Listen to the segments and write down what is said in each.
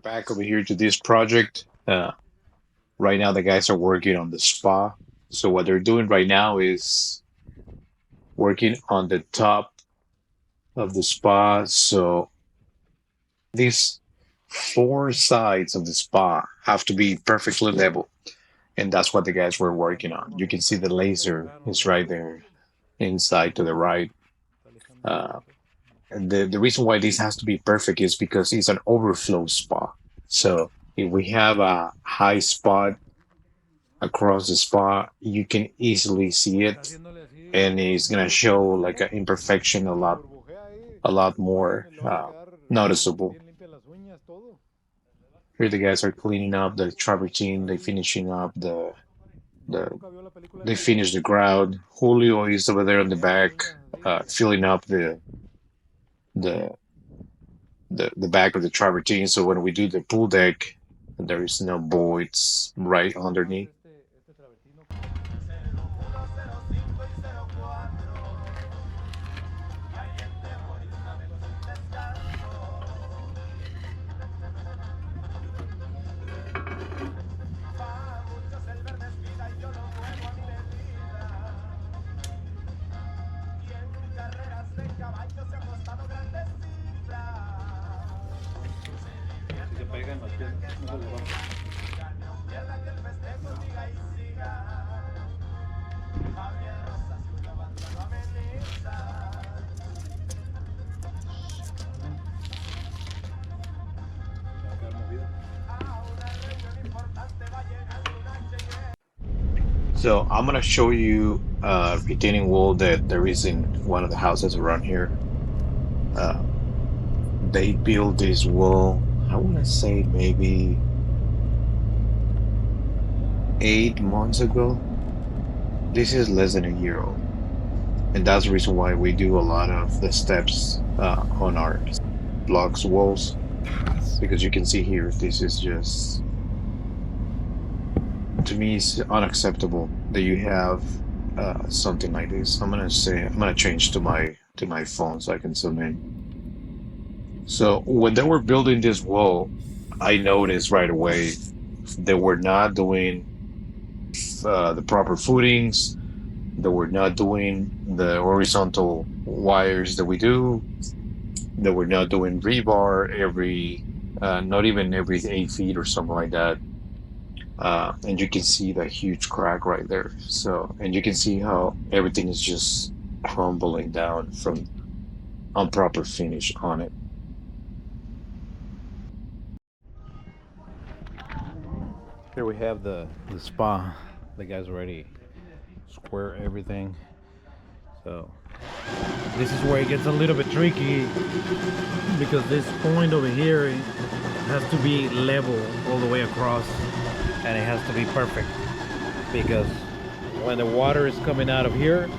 back over here to this project. Right now, the guys are working on the spa. So what they're doing right now is working on the top of the spa. So these four sides of the spa have to be perfectly level, and that's what the guys were working on. You can see the laser is right there inside to the right. Uh, and the reason why this has to be perfect is because it's an overflow spa. So if we have a high spot across the spa, you can easily see it, and it's gonna show like an imperfection a lot more noticeable. Here the guys are cleaning up the travertine, they finishing up the they finish the ground. Julio is over there on the back, filling up the the back of the travertine. So when we do the pool deck, there is no voids right underneath. So I'm gonna show you a retaining wall that there is in one of the houses around here. Uh, they built this wall, I want to say maybe 8 months ago. This is less than a year old, and that's the reason why we do a lot of the steps on our blocks walls, because you can see here this is just, to me, it's unacceptable that you have something like this. I'm gonna change to my phone so I can zoom in. So when they were building this wall, I noticed right away they were not doing the proper footings. They were not doing the horizontal wires that we do. They were not doing rebar not even every 8 feet or something like that. And you can see that huge crack right there. So, and you can see how everything is just crumbling down from improper finish on it. Here we have the spa. The guys already square everything. So this is where it gets a little bit tricky, because this point over here has to be level all the way across, and it has to be perfect, because when the water is coming out of here,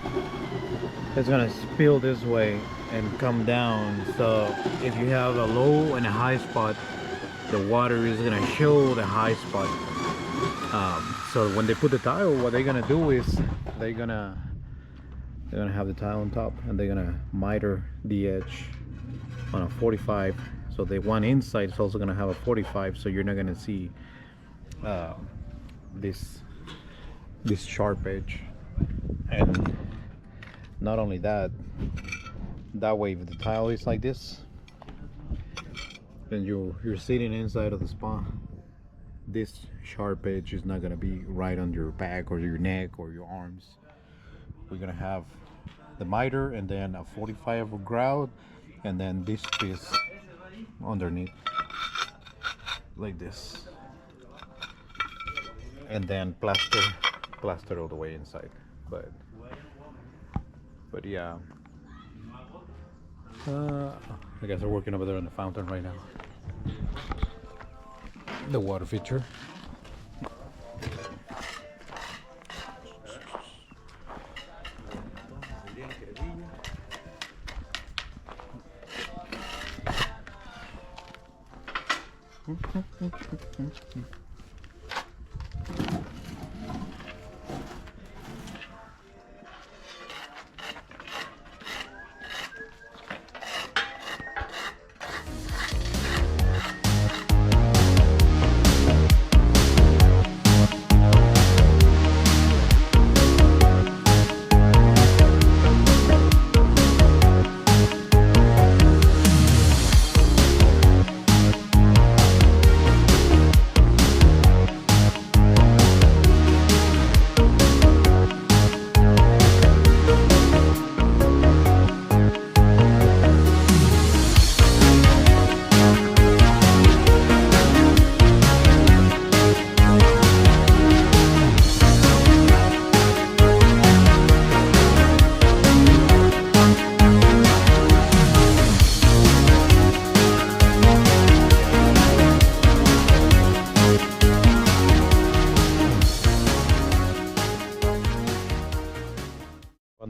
it's gonna spill this way and come down. So if you have a low and a high spot, the water is gonna show the high spot. So when they put the tile, what they're gonna do is they're gonna have the tile on top, and they're gonna miter the edge on a 45. So the one inside is also gonna have a 45, so you're not gonna see this sharp edge. And not only that, that way if the tile is like this, then you're sitting inside of the spa, this sharp edge is not gonna be right on your back or your neck or your arms. We're gonna have the miter and then a 45 of grout, and then this piece underneath like this, and then plaster all the way inside. But yeah, I guess they're working over there on the fountain right now, the water feature.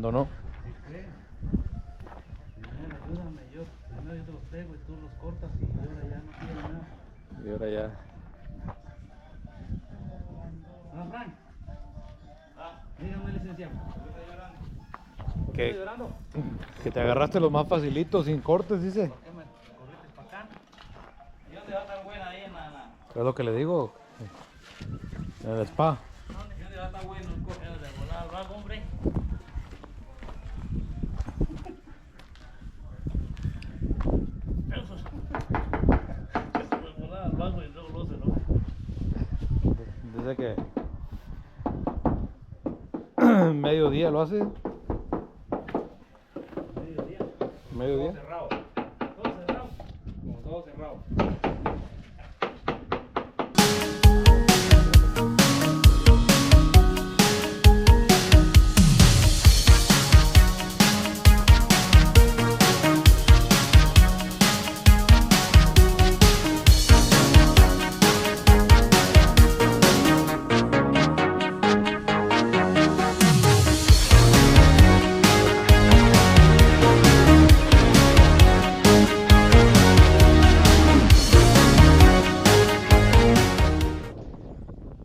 trabajando, ¿no? Primero, ayúdame, primero yo te los pego y tú los cortas y ahora ya no quiero nada. Y ahora ya. ¿Ah, Frank? Dígame, licenciado. ¿Qué? ¿Estoy llorando? Que te agarraste los más facilitos, sin cortes, dice. ¿Por qué me corriste para acá? ¿Y dónde va a estar buena ahí en la... Es lo que le digo. En el spa. ¿Dónde va a estar bueno el coger de volar algo, hombre? Eso de volar al vago y luego lo se lo... Dice que mediodía lo hace. Mediodía. Mediodía. Todo cerrado. Todo cerrado. Como todo cerrado.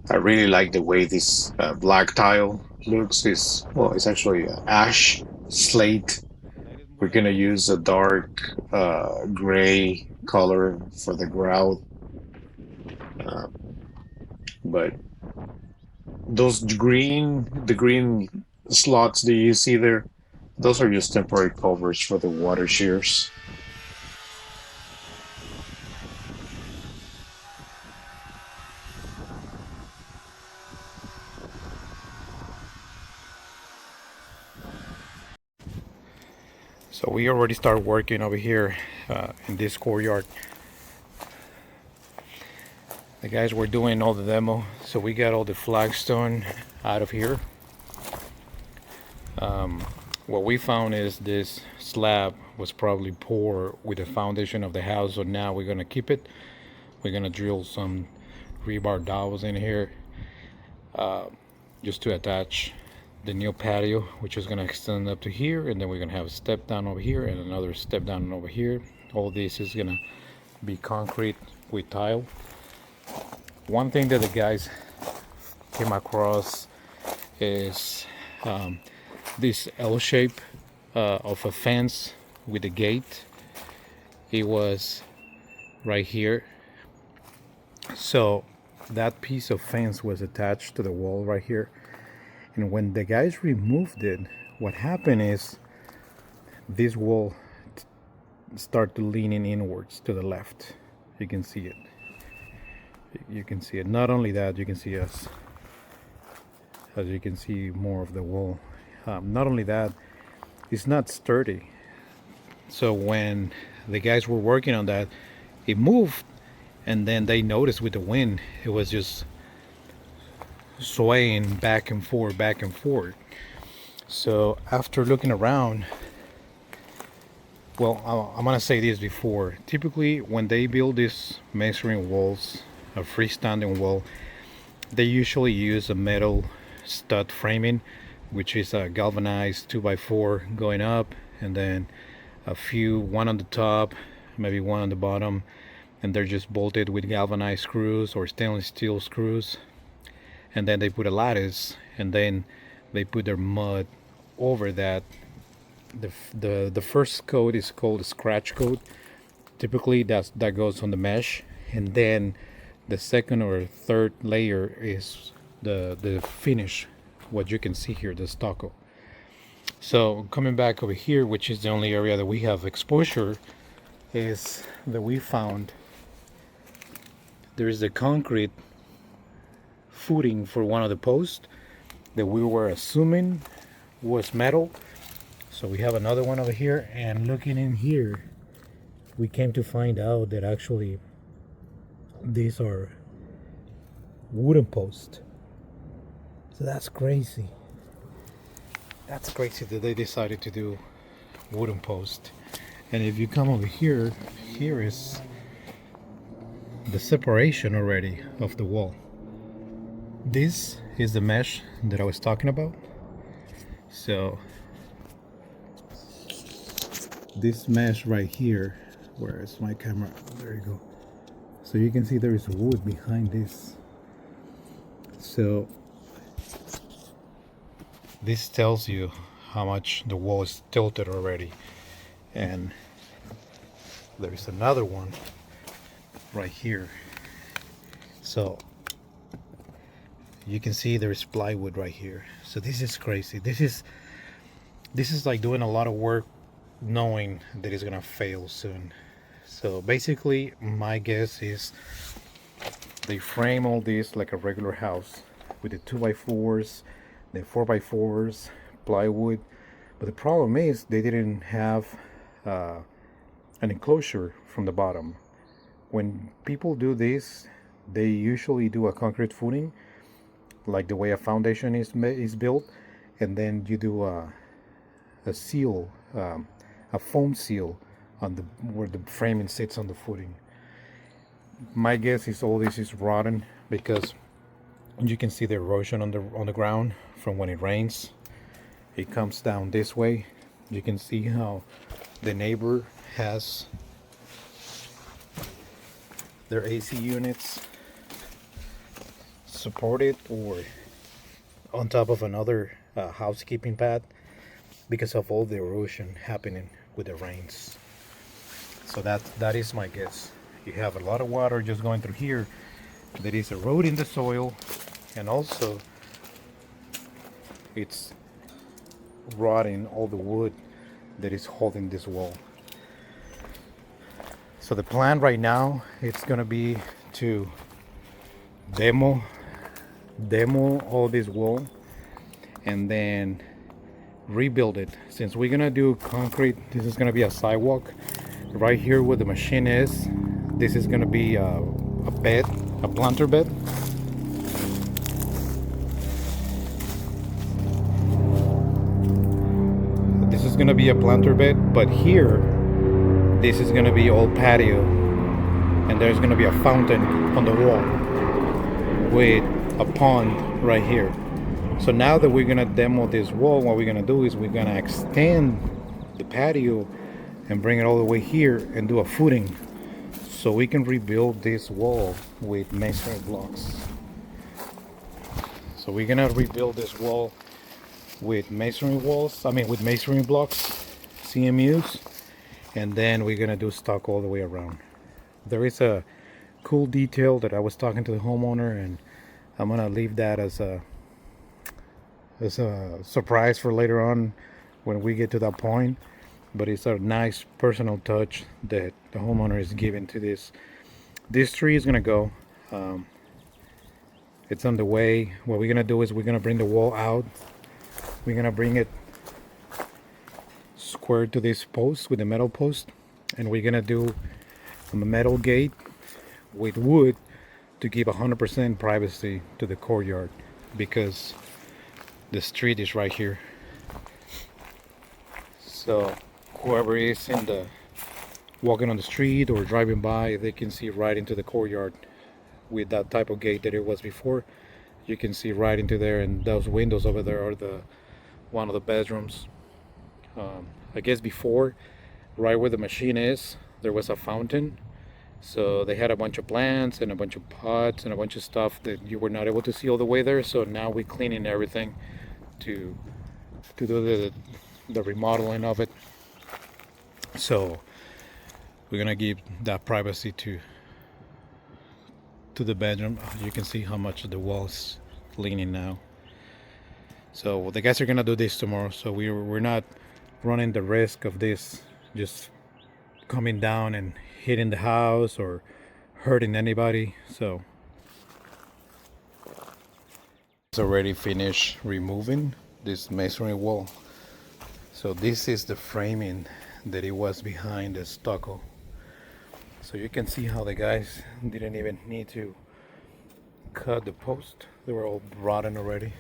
I really like the way this black tile looks. It's actually ash slate. We're gonna use a dark gray color for the grout, uh, but the green slots that you see there, those are just temporary covers for the water shears. So we already started working over here in this courtyard. The guys were doing all the demo, so we got all the flagstone out of here. What we found is this slab was probably poured with the foundation of the house, so now we're gonna keep it. We're gonna drill some rebar dowels in here just to attach the new patio, which is gonna extend up to here, and then we're gonna have a step down over here and another step down over here. All this is gonna be concrete with tile. One thing that the guys came across is this L shape of a fence with a gate. It was right here, so that piece of fence was attached to the wall right here. And when the guys removed it, what happened is this wall started leaning inwards to the left. You can see it. You can see it. Not only that, you can see as you can see more of the wall. Not only that, it's not sturdy. So when the guys were working on that, it moved, and then they noticed with the wind, it was just swaying back and forth, back and forth. So after looking around, well, I'm gonna say this before. Typically, when they build these masonry walls, a freestanding wall, they usually use a metal stud framing, which is a galvanized 2x4 going up, and then one on the top, maybe one on the bottom, and they're just bolted with galvanized screws or stainless steel screws. And then they put a lattice, and then they put their mud over that. The first coat is called a scratch coat. Typically that goes on the mesh, and then the second or third layer is the finish, what you can see here, the stucco. So coming back over here, which is the only area that we have exposure, is that we found there is the concrete footing for one of the posts that we were assuming was metal. So we have another one over here, and looking in here, we came to find out that actually these are wooden posts. So that's crazy. That's crazy that they decided to do wooden post. And if you come over here, here is the separation already of the wall. This is the mesh that I was talking about. So this mesh right here, where is my camera? There you go. So you can see there is wood behind this. So this tells you how much the wall is tilted already. And there is another one right here. So you can see there's plywood right here. So this is crazy. This is like doing a lot of work knowing that it's gonna fail soon. So basically my guess is they frame all this like a regular house with the 2x4s, the 4x4s, plywood. But the problem is they didn't have an enclosure from the bottom. When people do this, they usually do a concrete footing, like the way a foundation is built, and then you do a seal, a foam seal on the where the framing sits on the footing. My guess is all this is rotten because you can see the erosion on the ground from when it rains. It comes down this way. You can see how the neighbor has their AC units supported or on top of another housekeeping pad because of all the erosion happening with the rains. So that is my guess. You have a lot of water just going through here that is eroding the soil, and also it's rotting all the wood that is holding this wall. So the plan right now, it's gonna be to demo all this wall and then rebuild it. Since we're gonna do concrete, this is gonna be a sidewalk right here where the machine is. This is gonna be a bed, a planter bed. This is gonna be a planter bed, but here this is gonna be all patio, and there's gonna be a fountain on the wall with a pond right here. So now that we're gonna demo this wall, what we're gonna do is we're gonna extend the patio and bring it all the way here and do a footing so we can rebuild this wall with masonry blocks. So we're gonna rebuild this wall with masonry with masonry blocks, CMUs, and then we're gonna do stock all the way around. There is a cool detail that I was talking to the homeowner, and I'm gonna leave that as a surprise for later on when we get to that point. But it's a nice personal touch that the homeowner is giving to this. This tree is gonna go. It's on the way. What we're gonna do is we're gonna bring the wall out. We're gonna bring it square to this post with a metal post, and we're gonna do a metal gate with wood to give 100% privacy to the courtyard because the street is right here. So whoever is walking on the street or driving by, they can see right into the courtyard with that type of gate that it was before. You can see right into there, and those windows over there are one of the bedrooms. I guess before, right where the machine is, there was a fountain. So they had a bunch of plants and a bunch of pots and a bunch of stuff that you were not able to see all the way there. So now we're cleaning everything to do the remodeling of it. So we're gonna give that privacy to the bedroom. You can see how much the wall's leaning now. So the guys are gonna do this tomorrow. So we're not running the risk of this just coming down and hitting the house or hurting anybody. So it's already finished removing this masonry wall. So this is the framing that it was behind the stucco. So you can see how the guys didn't even need to cut the post. They were all rotten already.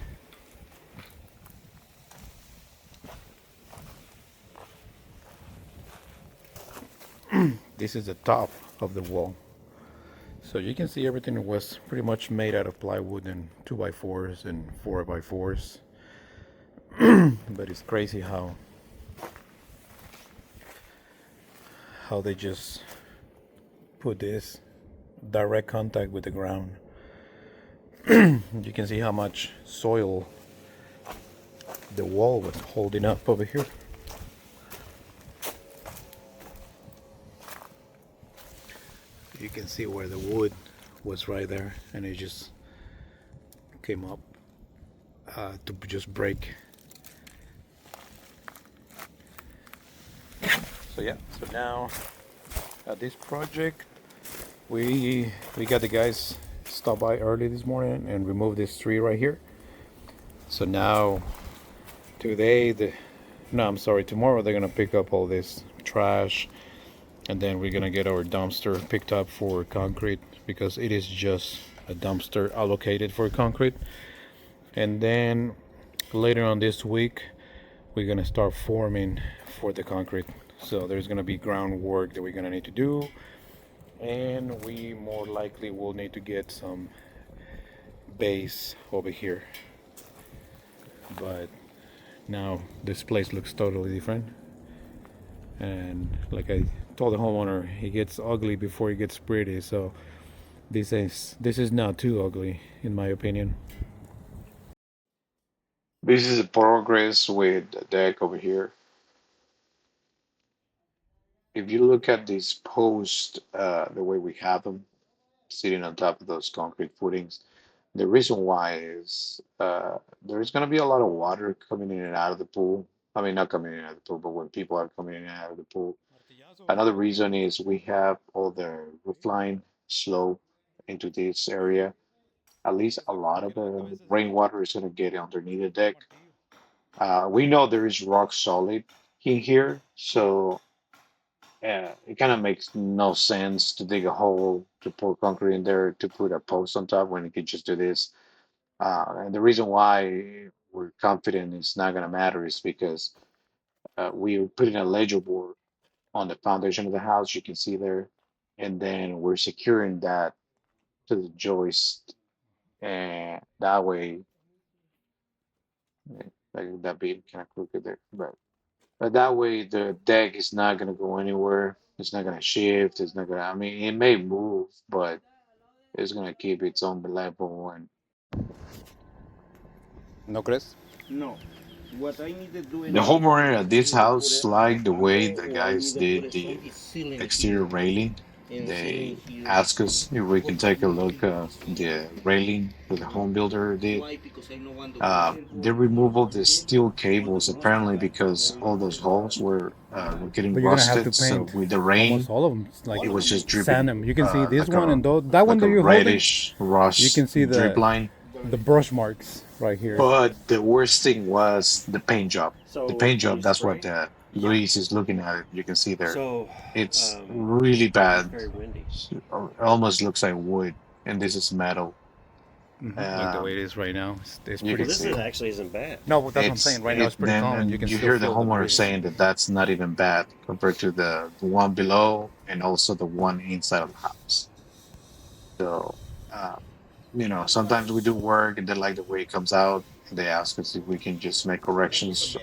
This is the top of the wall. So you can see everything was pretty much made out of plywood and 2x4s and 4x4s. But it's crazy how how they just put this direct contact with the ground. You can see how much soil the wall was holding up over here. You can see where the wood was right there, and it just came up to just break. So yeah, so now at this project we got the guys stop by early this morning and remove this tree right here. So now tomorrow they're gonna pick up all this trash, and then we're gonna get our dumpster picked up for concrete, because it is just a dumpster allocated for concrete. And then later on this week we're gonna start forming for the concrete. So there's gonna be groundwork that we're gonna need to do, and we more likely will need to get some base over here. But now this place looks totally different, and like I told the homeowner, it gets ugly before it gets pretty. So this is not too ugly in my opinion. This is the progress with the deck over here. If you look at these posts, the way we have them sitting on top of those concrete footings, the reason why is there's going to be a lot of water coming in and out of the pool. I mean, not coming in and out of the pool, but when people are coming in and out of the pool. Another reason is we have all the roofline slope into this area. At least a lot of the rainwater is going to get underneath the deck. We know there is rock solid in here, so it kind of makes no sense to dig a hole to pour concrete in there to put a post on top when you can just do this. And the reason why we're confident it's not going to matter is because we're putting a ledger board on the foundation of the house, you can see there, and then we're securing that to the joist, and that way, like that being kind of crooked there, but that way the deck is not going to go anywhere. It's not going to shift. It's not going to, I mean, it may move, but it's going to keep its own level. And ¿No crees? No. What I need to do the anyway homeowner at is this I need to put house it on the like the way condo, the or I guys need to put did some the ceiling exterior here railing. and They ceiling here. asked us if we can take a look at the railing that the home builder did. Why? Because I know when the They removed all the steel cables apparently because all those holes were getting But you're gonna have to rusted. So paint with the rain, almost all of them, like it was just sand dripping them. You can see this like one a and that one like that a you're holding. reddish You rust can see drip line. the brush marks right here. But the worst thing was the paint job. The So paint you job, that's what spray? Luis is looking at it. You can see there. So It's really it's bad. very windy. It almost looks like wood, and this is metal. Like the way it is right now, it's You pretty. can This see is it. actually isn't bad. No, that's what I'm It's saying. Right now, it's it pretty then, calm, and you and can you still hear the feel the homeowner breeze. saying that that's not even bad compared to the one below and also the one inside of the house. So, uh, sometimes we do work and they like the way it comes out, and they ask us if we can just make corrections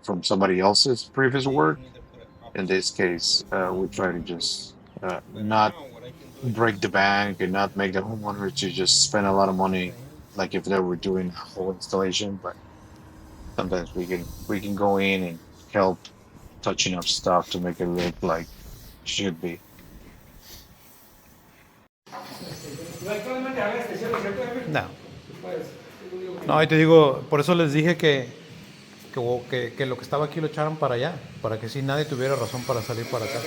from somebody else's previous work. In this case, we try to just not break the bank and not make the homeowner to just spend a lot of money like if they were doing a whole installation. But sometimes we can go in and help touching up stuff to make it look like it should be. No. No, y te digo, por eso les dije que lo que estaba aquí lo echaran para allá, para que si nadie tuviera razón para salir para acá.